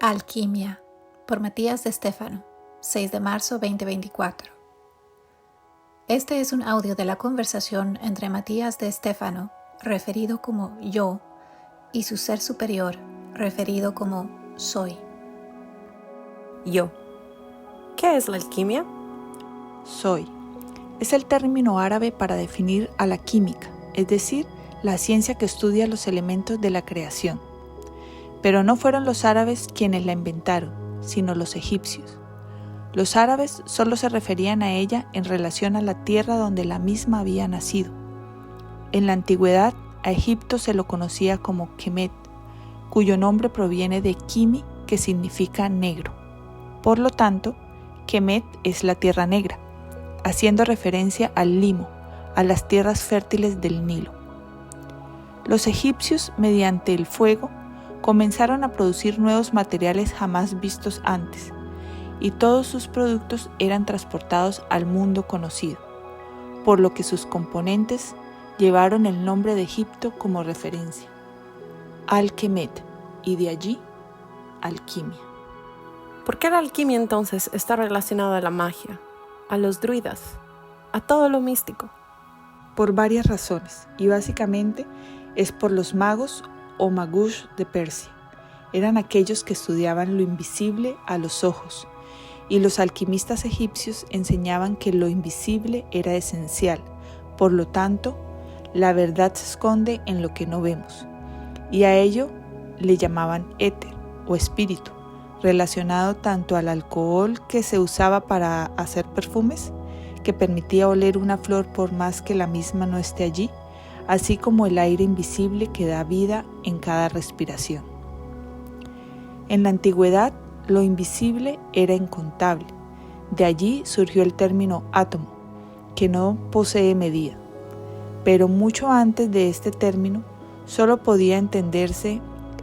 Alquimia, por Matías de Stefano, 6 de marzo 2024. Este es un audio de la conversación entre Matías de Stefano, referido como yo, y su ser superior, referido como soy. Yo. ¿Qué es la alquimia? Soy. Es el término árabe para definir a la química, es decir, la ciencia que estudia los elementos de la creación. Pero no fueron los árabes quienes la inventaron, sino los egipcios. Los árabes solo se referían a ella en relación a la tierra donde la misma había nacido. En la antigüedad, a Egipto se lo conocía como Kemet, cuyo nombre proviene de Kimi, que significa negro. Por lo tanto, Kemet es la tierra negra, haciendo referencia al limo, a las tierras fértiles del Nilo. Los egipcios, mediante el fuego, comenzaron a producir nuevos materiales jamás vistos antes, y todos sus productos eran transportados al mundo conocido, por lo que sus componentes llevaron el nombre de Egipto como referencia, Al-Kemet, y de allí, alquimia. ¿Por qué la alquimia entonces está relacionada a la magia, a los druidas, a todo lo místico? Por varias razones, y básicamente es por los magos o magush de Persia. Eran aquellos que estudiaban lo invisible a los ojos, y los alquimistas egipcios enseñaban que lo invisible era esencial. Por lo tanto, la verdad se esconde en lo que no vemos, y a ello le llamaban éter o espíritu, relacionado tanto al alcohol que se usaba para hacer perfumes, que permitía oler una flor por más que la misma no esté allí, así como el aire invisible que da vida en cada respiración. En la antigüedad, lo invisible era incontable. De allí surgió el término átomo, que no posee medida. Pero mucho antes de este término, solo podía entenderse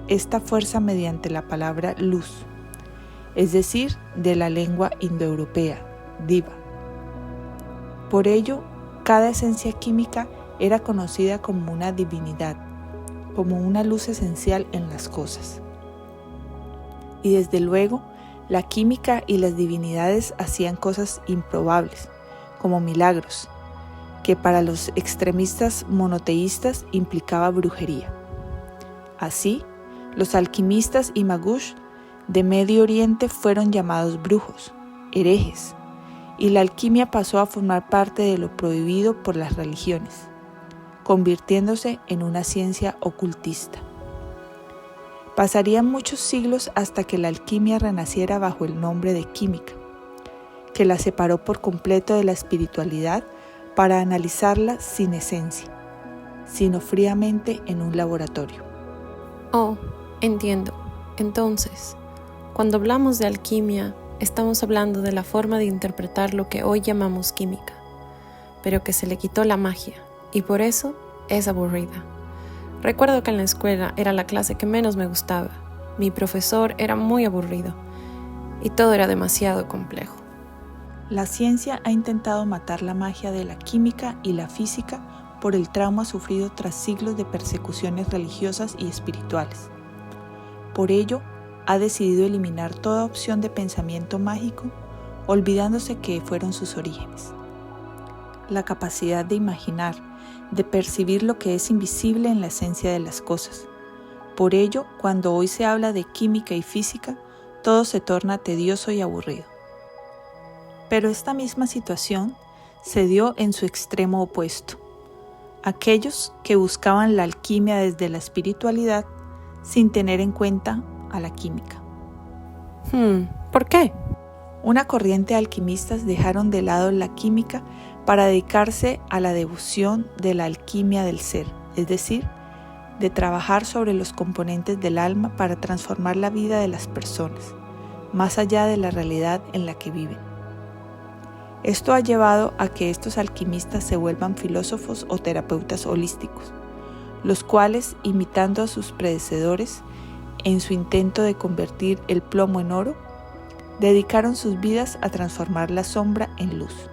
esta fuerza mediante la palabra luz, es decir, de la lengua indoeuropea, diva. Por ello, cada esencia química era conocida como una divinidad, como una luz esencial en las cosas. Y desde luego, la química y las divinidades hacían cosas improbables, como milagros, que para los extremistas monoteístas implicaba brujería. Así, los alquimistas y magush de Medio Oriente fueron llamados brujos, herejes, y la alquimia pasó a formar parte de lo prohibido por las religiones, convirtiéndose en una ciencia ocultista. Pasarían muchos siglos hasta que la alquimia renaciera bajo el nombre de química, que la separó por completo de la espiritualidad para analizarla sin esencia, sino fríamente en un laboratorio. Oh, entiendo. Entonces, cuando hablamos de alquimia, estamos hablando de la forma de interpretar lo que hoy llamamos química, pero que se le quitó la magia, y por eso es aburrida. Recuerdo que en la escuela era la clase que menos me gustaba. Mi profesor era muy aburrido, y todo era demasiado complejo. La ciencia ha intentado matar la magia de la química y la física por el trauma sufrido tras siglos de persecuciones religiosas y espirituales. Por ello, ha decidido eliminar toda opción de pensamiento mágico, olvidándose que fueron sus orígenes. La capacidad de imaginar, de percibir lo que es invisible en la esencia de las cosas. Por ello, cuando hoy se habla de química y física, todo se torna tedioso y aburrido. Pero esta misma situación se dio en su extremo opuesto. Aquellos que buscaban la alquimia desde la espiritualidad sin tener en cuenta a la química. ¿Por qué? Una corriente de alquimistas dejaron de lado la química para dedicarse a la devoción de la alquimia del ser, es decir, de trabajar sobre los componentes del alma para transformar la vida de las personas, más allá de la realidad en la que viven. Esto ha llevado a que estos alquimistas se vuelvan filósofos o terapeutas holísticos, los cuales, imitando a sus predecesores, en su intento de convertir el plomo en oro, dedicaron sus vidas a transformar la sombra en luz.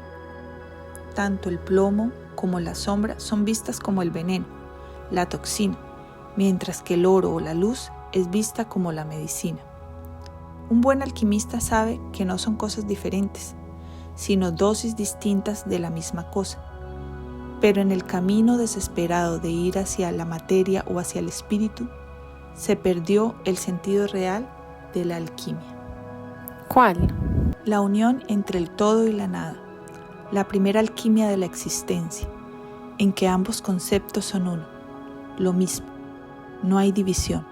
Tanto el plomo como la sombra son vistas como el veneno, la toxina, mientras que el oro o la luz es vista como la medicina. Un buen alquimista sabe que no son cosas diferentes, sino dosis distintas de la misma cosa. Pero en el camino desesperado de ir hacia la materia o hacia el espíritu, se perdió el sentido real de la alquimia. ¿Cuál? La unión entre el todo y la nada, la primera alquimia de la existencia, en que ambos conceptos son uno, lo mismo, no hay división,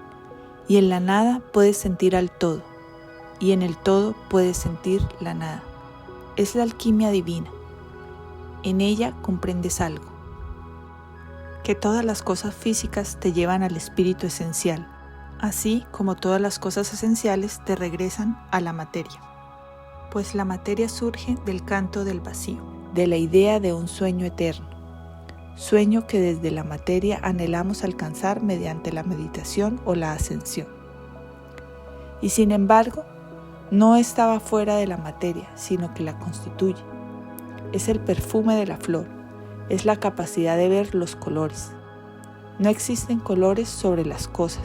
y en la nada puedes sentir al todo, y en el todo puedes sentir la nada. Es la alquimia divina. En ella comprendes algo, que todas las cosas físicas te llevan al espíritu esencial, así como todas las cosas esenciales te regresan a la materia. Pues la materia surge del canto del vacío, de la idea de un sueño eterno, sueño que desde la materia anhelamos alcanzar mediante la meditación o la ascensión. Y sin embargo, no estaba fuera de la materia, sino que la constituye. Es el perfume de la flor, es la capacidad de ver los colores. No existen colores sobre las cosas,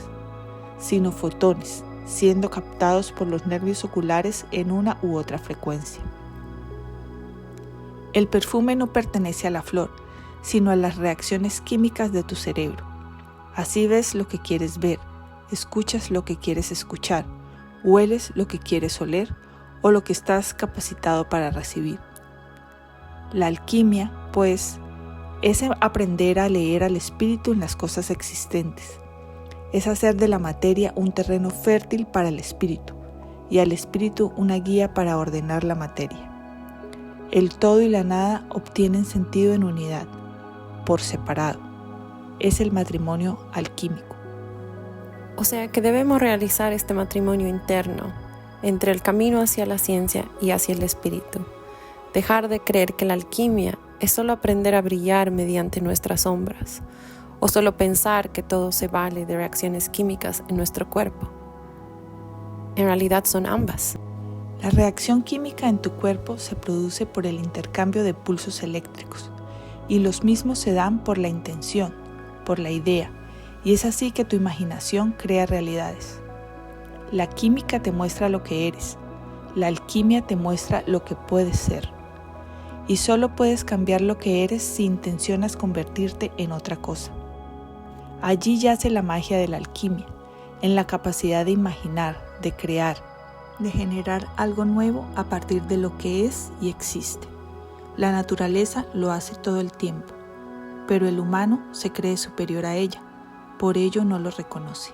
sino fotones, siendo captados por los nervios oculares en una u otra frecuencia. El perfume no pertenece a la flor, sino a las reacciones químicas de tu cerebro. Así ves lo que quieres ver, escuchas lo que quieres escuchar, hueles lo que quieres oler o lo que estás capacitado para recibir. La alquimia, pues, es aprender a leer al espíritu en las cosas existentes. Es hacer de la materia un terreno fértil para el espíritu y al espíritu una guía para ordenar la materia. El todo y la nada obtienen sentido en unidad, por separado. Es el matrimonio alquímico. O sea que debemos realizar este matrimonio interno entre el camino hacia la ciencia y hacia el espíritu. Dejar de creer que la alquimia es solo aprender a brillar mediante nuestras sombras, o solo pensar que todo se vale de reacciones químicas en nuestro cuerpo. En realidad son ambas. La reacción química en tu cuerpo se produce por el intercambio de pulsos eléctricos, y los mismos se dan por la intención, por la idea, y es así que tu imaginación crea realidades. La química te muestra lo que eres, la alquimia te muestra lo que puedes ser. Y solo puedes cambiar lo que eres si intencionas convertirte en otra cosa. Allí yace la magia de la alquimia, en la capacidad de imaginar, de crear, de generar algo nuevo a partir de lo que es y existe. La naturaleza lo hace todo el tiempo, pero el humano se cree superior a ella, por ello no lo reconoce.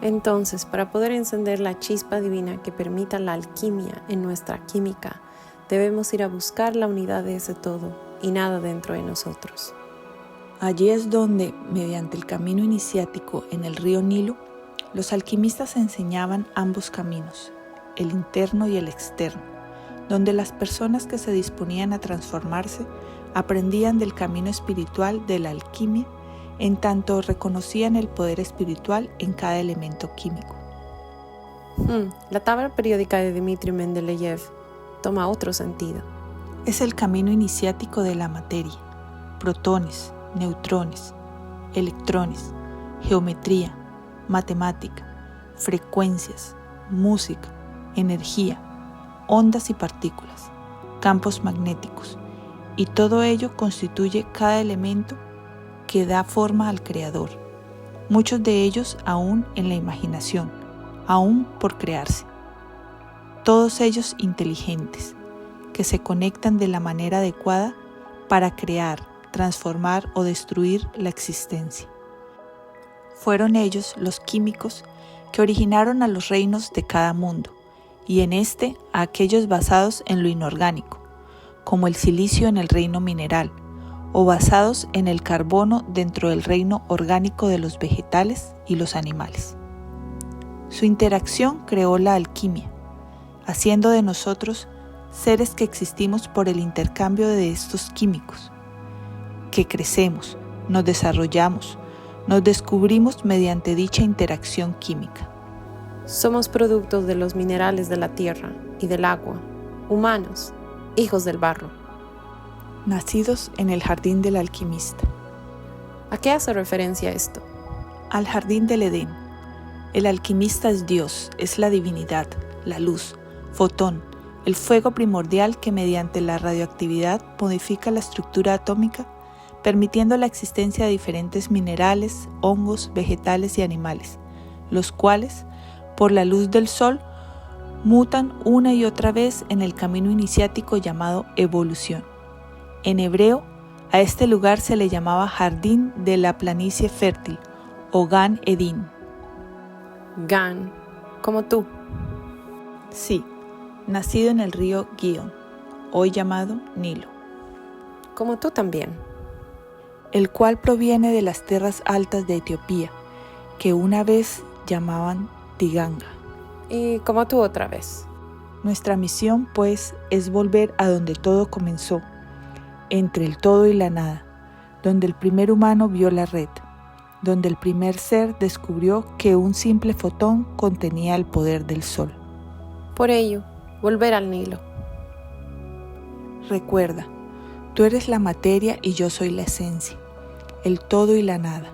Entonces, para poder encender la chispa divina que permita la alquimia en nuestra química, debemos ir a buscar la unidad de ese todo y nada dentro de nosotros. Allí es donde, mediante el camino iniciático en el río Nilo, los alquimistas enseñaban ambos caminos, el interno y el externo, donde las personas que se disponían a transformarse aprendían del camino espiritual de la alquimia, en tanto reconocían el poder espiritual en cada elemento químico. La tabla periódica de Dmitri Mendeleev toma otro sentido. Es el camino iniciático de la materia, protones, neutrones, electrones, geometría, matemática, frecuencias, música, energía, ondas y partículas, campos magnéticos, y todo ello constituye cada elemento que da forma al creador, muchos de ellos aún en la imaginación, aún por crearse. Todos ellos inteligentes, que se conectan de la manera adecuada para crear, transformar o destruir la existencia. Fueron ellos los químicos que originaron a los reinos de cada mundo, y en este a aquellos basados en lo inorgánico, como el silicio en el reino mineral, o basados en el carbono dentro del reino orgánico de los vegetales y los animales. Su interacción creó la alquimia, haciendo de nosotros seres que existimos por el intercambio de estos químicos, que crecemos, nos desarrollamos, nos descubrimos mediante dicha interacción química. Somos productos de los minerales de la tierra y del agua, humanos, hijos del barro. Nacidos en el jardín del alquimista. ¿A qué hace referencia esto? Al jardín del Edén. El alquimista es Dios, es la divinidad, la luz, fotón, el fuego primordial que mediante la radioactividad modifica la estructura atómica, permitiendo la existencia de diferentes minerales, hongos, vegetales y animales, los cuales, por la luz del sol, mutan una y otra vez en el camino iniciático llamado evolución. En hebreo, a este lugar se le llamaba Jardín de la Planicie Fértil o Gan Edín. Gan, como tú. Sí, nacido en el río Gihon, hoy llamado Nilo. Como tú también. El cual proviene de las tierras altas de Etiopía, que una vez llamaban Tiganga. Y como tú otra vez. Nuestra misión, pues, es volver a donde todo comenzó, entre el todo y la nada, donde el primer humano vio la red, donde el primer ser descubrió que un simple fotón contenía el poder del sol. Por ello, volver al Nilo. Recuerda, tú eres la materia y yo soy la esencia, el todo y la nada.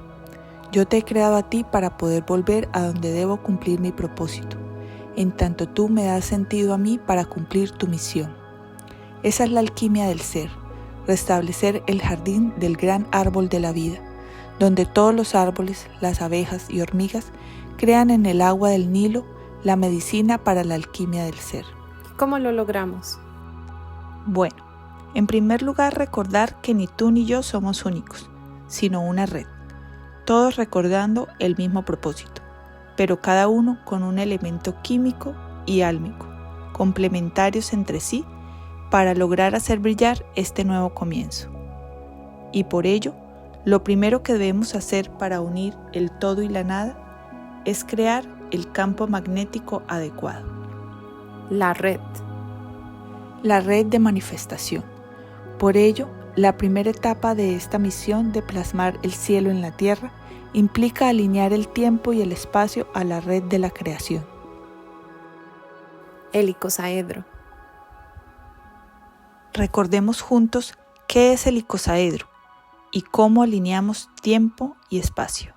Yo te he creado a ti para poder volver a donde debo cumplir mi propósito, en tanto tú me das sentido a mí para cumplir tu misión. Esa es la alquimia del ser, restablecer el jardín del gran árbol de la vida, donde todos los árboles, las abejas y hormigas crean en el agua del Nilo la medicina para la alquimia del ser. ¿Cómo lo logramos? Bueno, en primer lugar recordar que ni tú ni yo somos únicos, sino una red, todos recordando el mismo propósito, pero cada uno con un elemento químico y álmico, complementarios entre sí, para lograr hacer brillar este nuevo comienzo. Y por ello, lo primero que debemos hacer para unir el todo y la nada es crear el campo magnético adecuado. La red. La red de manifestación. Por ello, la primera etapa de esta misión de plasmar el cielo en la tierra implica alinear el tiempo y el espacio a la red de la creación. El icosaedro. Recordemos juntos qué es el icosaedro y cómo alineamos tiempo y espacio.